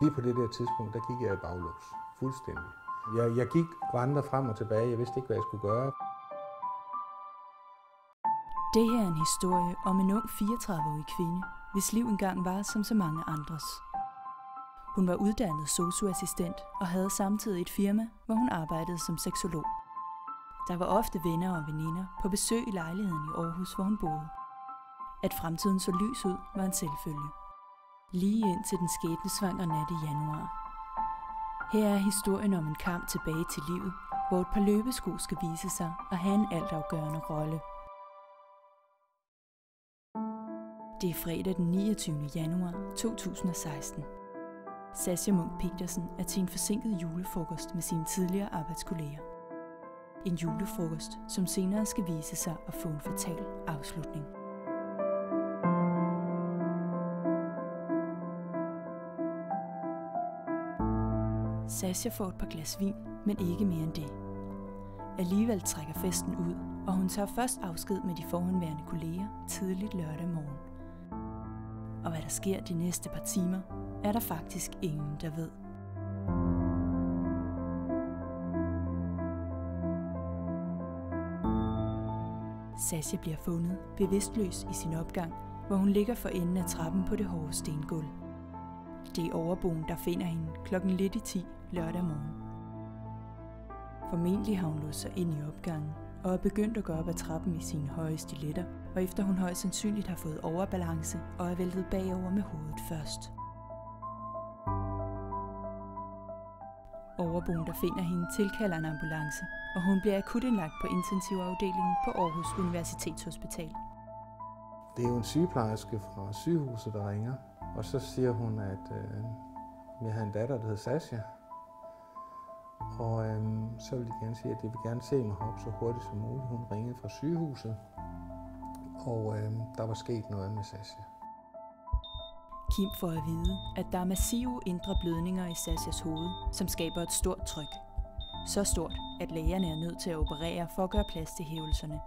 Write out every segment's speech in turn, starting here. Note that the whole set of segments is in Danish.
Lige på det der tidspunkt, der gik jeg i baglås. Fuldstændig. Jeg gik vandrede frem og tilbage. Jeg vidste ikke, hvad jeg skulle gøre. Det her er en historie om en ung 34-årig kvinde, hvis liv engang var som så mange andres. Hun var uddannet sosu-assistent og havde samtidig et firma, hvor hun arbejdede som seksolog. Der var ofte venner og veninder på besøg i lejligheden i Aarhus, hvor hun boede. At fremtiden så lys ud, var en selvfølge. Lige indtil den skæbnesvangre nat i januar. Her er historien om en kamp tilbage til livet, hvor et par løbesko skal vise sig at have en altafgørende rolle. Det er fredag den 29. januar 2016. Sascha Munk Petersen er til en forsinket julefrokost med sine tidligere arbejdskolleger. En julefrokost, som senere skal vise sig at få en fatal afslutning. Sascha får et par glas vin, men ikke mere end det. Alligevel trækker festen ud, og hun tager først afsked med de forhenværende kolleger tidligt lørdag morgen. Og hvad der sker de næste par timer, er der faktisk ingen, der ved. Sascha bliver fundet bevidstløs i sin opgang, hvor hun ligger for enden af trappen på det hårde stengulv. Det er overboen, der finder hende klokken lidt i 10 lørdag morgen. Formentlig har hun låst sig ind i opgangen og er begyndt at gå op ad trappen i sine høje stiletter, og efter hun højst sandsynligt har fået overbalance og er væltet bagover med hovedet først. Overboen, der finder hende, tilkalder en ambulance, og hun bliver akut indlagt på intensivafdelingen på Aarhus Universitetshospital. Det er jo en sygeplejerske fra sygehuset, der ringer, og så siger hun, at jeg havde en datter, der hed Sascha. Og så vil de gerne sige, at de vil gerne se mig heroppe så hurtigt som muligt. Hun ringede fra sygehuset, og der var sket noget med Sascha. Kim får at vide, at der er massive indre blødninger i Sashas hoved, som skaber et stort tryk. Så stort, at lægerne er nødt til at operere for at gøre plads til hævelserne.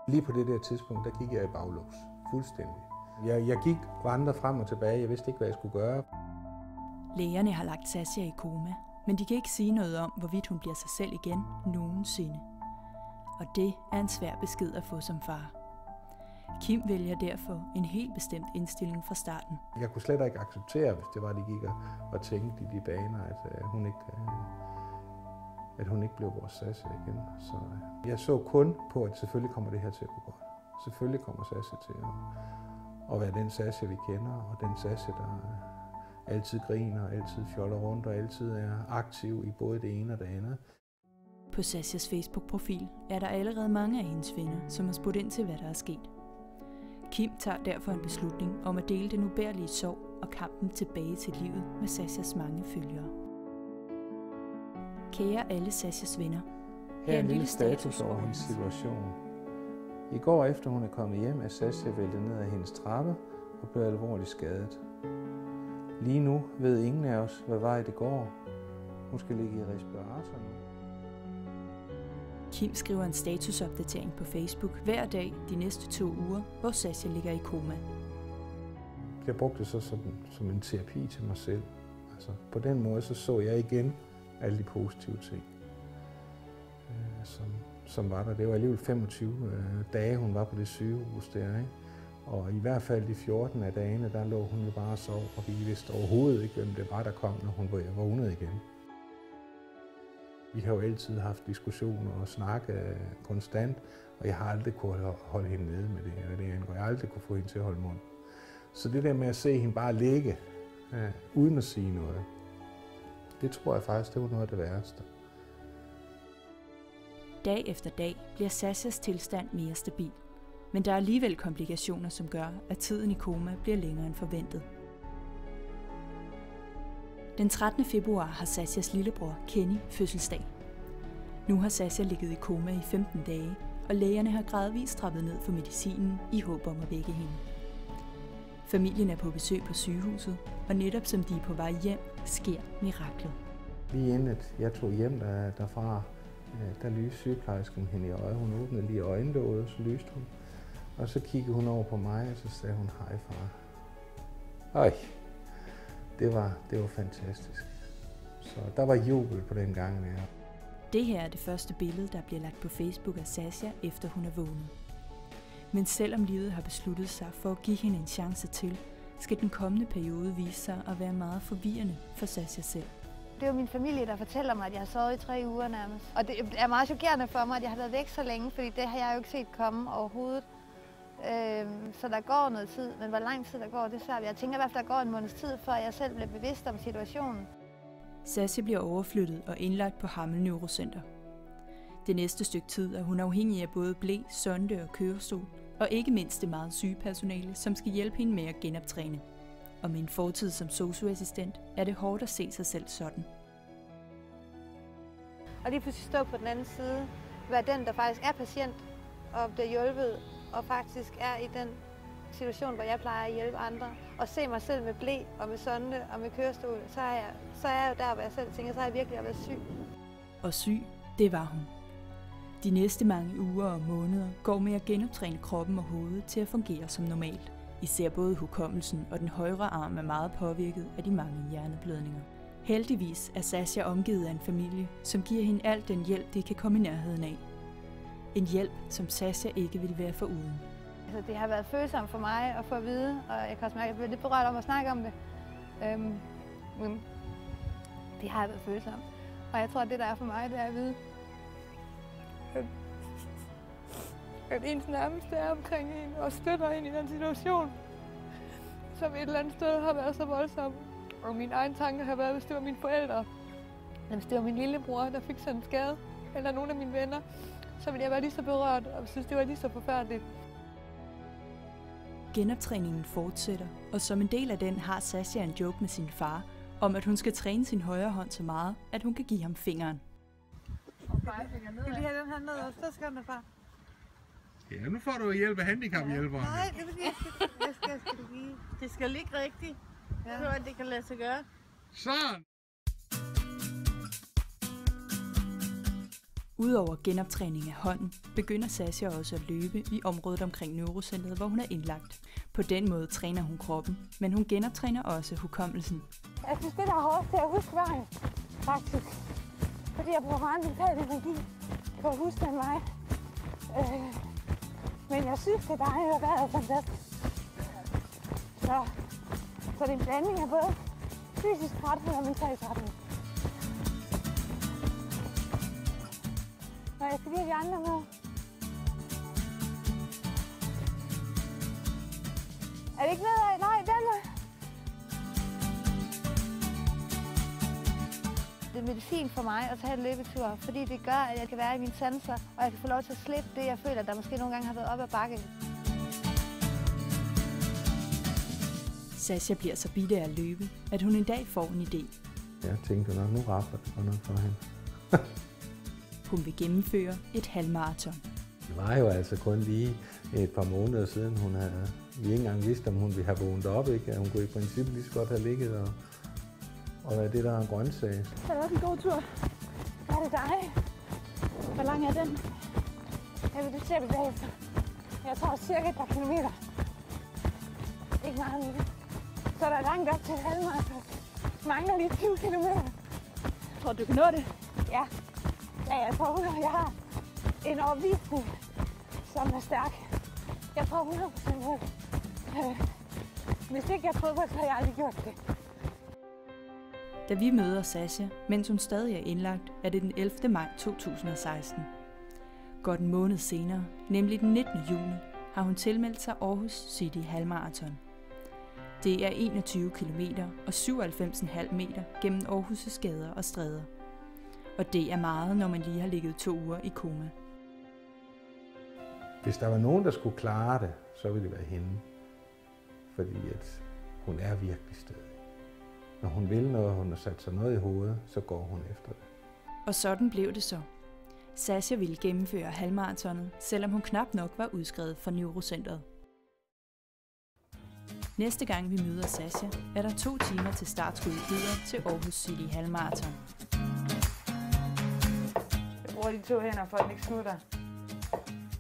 Lige på det der tidspunkt, der gik jeg i baglås. Fuldstændig. Jeg gik vandrede frem og tilbage. Jeg vidste ikke, hvad jeg skulle gøre. Lægerne har lagt Sascha i koma, men de kan ikke sige noget om, hvorvidt hun bliver sig selv igen nogensinde. Og det er en svær besked at få som far. Kim vælger derfor en helt bestemt indstilling fra starten. Jeg kunne slet ikke acceptere, hvis det var, de gik og tænkte i de baner, at hun ikke blev vores Sascha igen. Så jeg så kun på, at selvfølgelig kommer det her til at gå godt. Selvfølgelig kommer Sascha til at være den Sascha, vi kender, og den Sascha, der altid griner, altid fjoller rundt og altid er aktiv i både det ene og det andet. På Sashas Facebook-profil er der allerede mange af hendes venner, som har spurgt ind til, hvad der er sket. Kim tager derfor en beslutning om at dele den ubærlige sorg og kampen tilbage til livet med Sashas mange følgere. Kære alle Sashas venner. Her er en lille status over hendes situation. I går efter hun er kommet hjem, er Sascha væltet ned ad hendes trappe og blev alvorligt skadet. Lige nu ved ingen af os, hvad vej det går. Hun skal ligge i respirator nu. Kim skriver en statusopdatering på Facebook hver dag de næste 2 uger, hvor Sascha ligger i koma. Jeg brugte det så som en terapi til mig selv. Altså, på den måde så jeg igen alle de positive ting, som var der. Det var alligevel 25 dage, hun var på det sygehus der, ikke? Og i hvert fald de 14 af dagene, der lå hun jo bare og sov, og vi vidste overhovedet ikke, hvem det var, der kom, når hun var vågnet igen. Vi har jo altid haft diskussioner og snakket konstant, og jeg har aldrig kunnet holde hende nede med det her. Jeg har aldrig kunne få hende til at holde mund. Så det der med at se hende bare ligge, uden at sige noget, det tror jeg faktisk, det var noget af det værste. Dag efter dag bliver Sashas tilstand mere stabil, men der er alligevel komplikationer, som gør, at tiden i koma bliver længere end forventet. Den 13. februar har Sashas lillebror Kenny fødselsdag. Nu har Sascha ligget i koma i 15 dage, og lægerne har gradvist trappet ned for medicinen i håb om at vække hende. Familien er på besøg på sygehuset, og netop som de er på vej hjem, sker miraklet. Lige inden jeg tog hjem derfra, der lyste sygeplejersken hende i øjet. Hun åbnede lige øjenlåget, så lyste hun. Og så kiggede hun over på mig, og så sagde hun, hej far. Øj, det var fantastisk. Så der var jubel på den gang. Ja. Det her er det første billede, der bliver lagt på Facebook af Sascha, efter hun er vågnet. Men selvom livet har besluttet sig for at give hende en chance til, skal den kommende periode vise sig at være meget forvirrende for Sascha selv. Det er jo min familie, der fortæller mig, at jeg har sovet i 3 uger nærmest. Og det er meget chokerende for mig, at jeg har været væk så længe, fordi det har jeg jo ikke set komme overhovedet. Så der går noget tid, men hvor lang tid der går, det er svært. Jeg tænker i hvert fald, der går en måneds tid, før jeg selv bliver bevidst om situationen. Sascha bliver overflyttet og indlagt på Hammel Neurocenter. Det næste stykke tid er hun afhængig af både ble, sonde og kørestol, og ikke mindst det meget syge personale, som skal hjælpe hende med at genoptræne. Og med en fortid som sosu-assistent er det hårdt at se sig selv sådan. Og lige pludselig stå på den anden side, være den, der faktisk er patient og bliver hjulpet, og faktisk er i den situation, hvor jeg plejer at hjælpe andre, og se mig selv med ble og med sonde og med kørestol, så er jeg jo der, hvor jeg selv tænker, så har jeg virkelig været syg. Og syg, det var hun. De næste mange uger og måneder går med at genoptræne kroppen og hovedet til at fungere som normalt. Især både hukommelsen og den højre arm er meget påvirket af de mange hjerneblødninger. Heldigvis er Sascha omgivet af en familie, som giver hende al den hjælp, de kan komme i nærheden af. En hjælp, som Sascha ikke ville være foruden. Altså, det har været følsomt for mig at få at vide, og jeg kan også mærke, at jeg bliver lidt berørt om at snakke om det. Men det har været følsomt. Og jeg tror, at det, der er for mig, det er at vide, at ens nærmeste er omkring en og støtter en i den situation, som et eller andet sted har været så voldsom. Og mine egne tanker har været, hvis det var mine forældre, eller hvis det var min lillebror, der fik sådan en skade, eller nogle af mine venner, så ville jeg være lige så berørt og synes, det var lige så forfærdeligt. Genoptræningen fortsætter, og som en del af den har Sascha en joke med sin far, om at hun skal træne sin højre hånd så meget, at hun kan give ham fingeren. Vil I have den her ned, og så skal den far? Ja, nu får du hjælp af handicaphjælperen. Nej, det er fordi, jeg skal lige. Det skal ligge rigtigt, så at det kan lade sig gøre. Sådan! Udover genoptræning af hånden, begynder Sascha også at løbe i området omkring Neurocentret, hvor hun er indlagt. På den måde træner hun kroppen, men hun genoptræner også hukommelsen. Jeg synes, det der er hårdt, det er at huske vejen, faktisk. Fordi jeg bruger meget mental energi på at huske den vej. Men jeg synes, det er dejligt, og det er fantastisk. Så det er en blanding af både fysisk træthed og mental træthed. Og jeg skal lige have de andre med. Er det ikke nedad? Nej, den er. Det er medicin for mig at tage en løbetur, fordi det gør, at jeg kan være i mine sanser, og jeg kan få lov til at slippe det, jeg føler, der måske nogle gange har været op ad bakke. Sascha bliver så bidt af at løbe, at hun en dag får en idé. Jeg tænkte nok, nu rapper det godt nok for hende. Hun vil gennemføre et halvmaraton. Det var jo altså kun lige et par måneder siden, vi ikke engang vidste, om hun ville have vågnet op, ikke? Hun kunne i princippet lige så godt have ligget og være det, der er grøntsag. Det er også en god tur. Hvad er det dig? Hvor lang er den? Jeg vil det se bagefter. Jeg tror cirka et par kilometer. Ikke meget mere. Så der er langt op til et halvmaraton. Mangler lige 20 kilometer. Tror du kan nå det? Ja. Ja, jeg tror 100. Jeg har en overbevisning, som er stærk. Jeg tror 100% på det. Hvis ikke jeg prøver, så har jeg aldrig gjort det. Da vi møder Sascha, mens hun stadig er indlagt, er det den 11. maj 2016. Godt en måned senere, nemlig den 19. juni, har hun tilmeldt sig Aarhus City Halvmarathon. Det er 21 km og 97,5 meter gennem Aarhus' gader og stræder. Og det er meget, når man lige har ligget 2 uger i koma. Hvis der var nogen, der skulle klare det, så ville det være hende. Fordi at hun er virkelig stedig. Når hun vil noget, hun har sat sig noget i hovedet, så går hun efter det. Og sådan blev det så. Sascha ville gennemføre halvmaratonet, selvom hun knap nok var udskrevet fra Neurocentret. Næste gang vi møder Sascha, er der 2 timer til startskuddet videre til Aarhus City Halvmarathon. Jeg bruger de 2 hænder, for at den ikke smutter.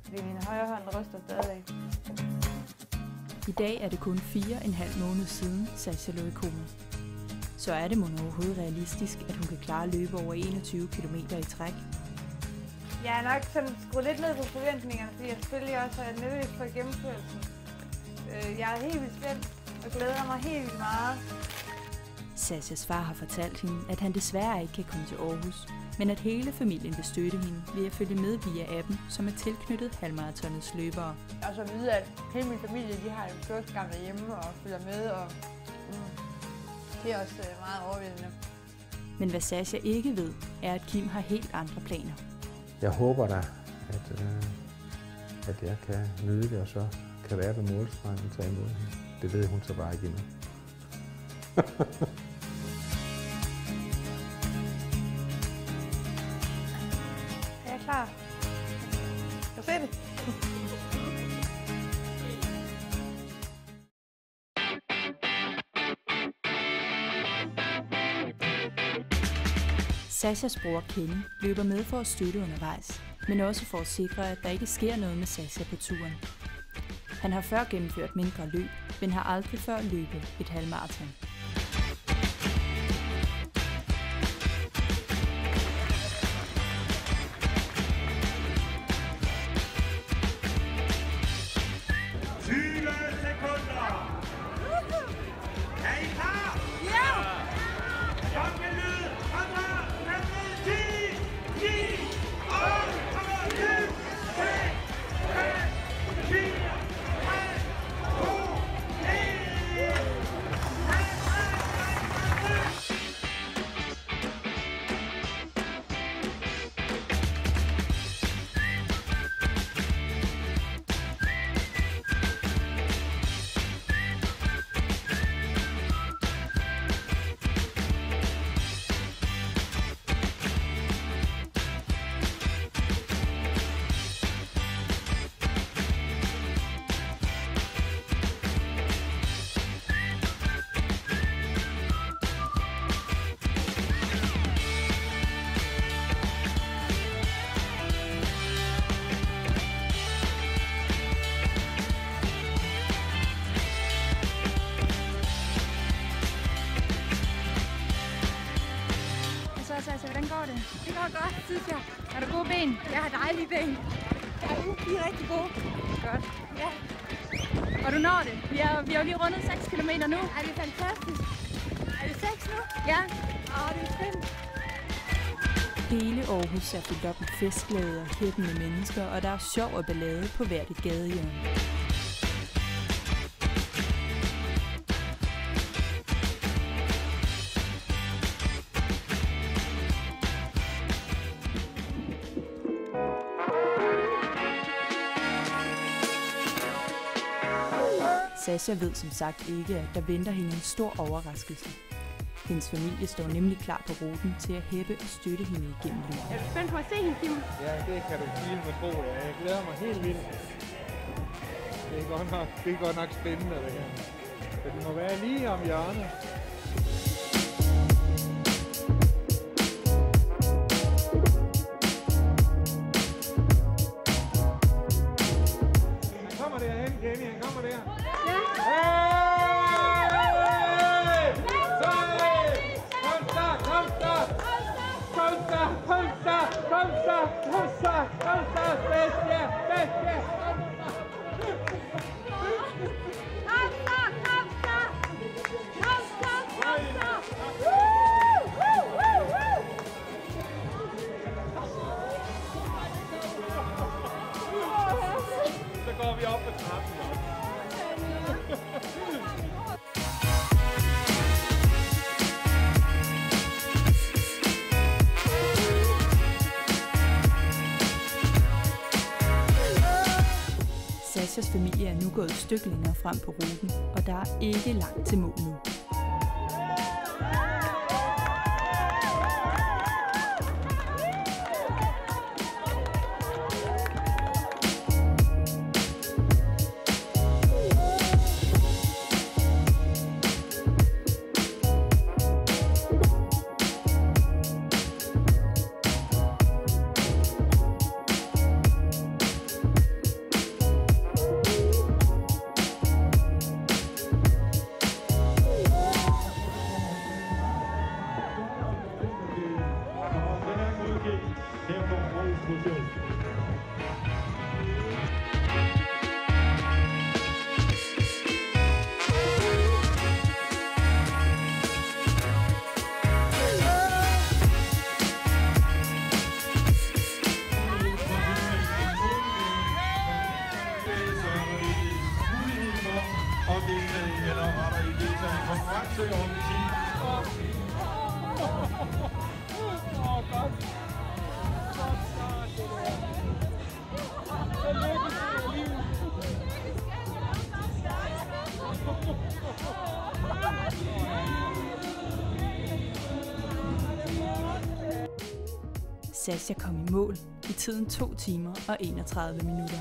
Fordi min højre hånd ryster stadig. I dag er det kun 4,5 måneder siden Sascha lå i koma. så er det mon overhovedet realistisk, at hun kan klare at løbe over 21 km i træk. Jeg er nok sådan skruet lidt ned på forventningerne, fordi jeg selvfølgelig også er nervøs for gennemførelsen. Jeg er helt vildt spændt og glæder mig helt vildt meget. Sashas far har fortalt hende, at han desværre ikke kan komme til Aarhus, men at hele familien vil støtte hende ved at følge med via appen, som er tilknyttet halvmaratonets løbere. Og så at vide, at hele min familie de har en flugtskam derhjemme og følger med, og det er også meget overvældende. Men hvad Sasha ikke ved, er, at Kim har helt andre planer. Jeg håber da, at jeg kan nyde det, og så kan være ved målstregen og tage imod hende. Det ved hun så bare ikke endnu. Er jeg klar? Kan du se det? Sashas bror Kenny løber med for at støtte undervejs, men også for at sikre, at der ikke sker noget med Sasha på turen. Han har før gennemført mindre løb, men har aldrig før løbet et halvmaraton. Hvordan går det? Det går godt, synes jeg. Har du gode ben? Jeg har dejlige ben. Ja, de er rigtig gode. Godt. Ja. Og du når det. Vi har jo lige rundet 6 km nu. Er det fantastisk? Er det 6 nu? Ja. Det er fedt. Hele Aarhus er fyldt op med festglæde og hæppende mennesker, og der er sjov og ballade på hvert et gadehjørne. Sasha ved som sagt ikke, at der venter hende en stor overraskelse. Hendes familie står nemlig klar på ruten til at hæppe og støtte hende igennem løbet. Er du spændt på at se hende, Kim? Ja, det kan du file med tro. Jeg glæder mig helt vildt. Det er godt nok spændende, det her. Så det må være lige om hjørnet. Han kommer derhen, Kenny. Han kommer der. Ja. Så går vi op på trappen. Sashas familie er nu gået et stykke længere frem på ruten, og der er ikke langt til mål nu. over med 10. Godt. Godt start, det der. Så lykkes det i livet. Sascha kom i mål i tiden 2 timer og 31 minutter.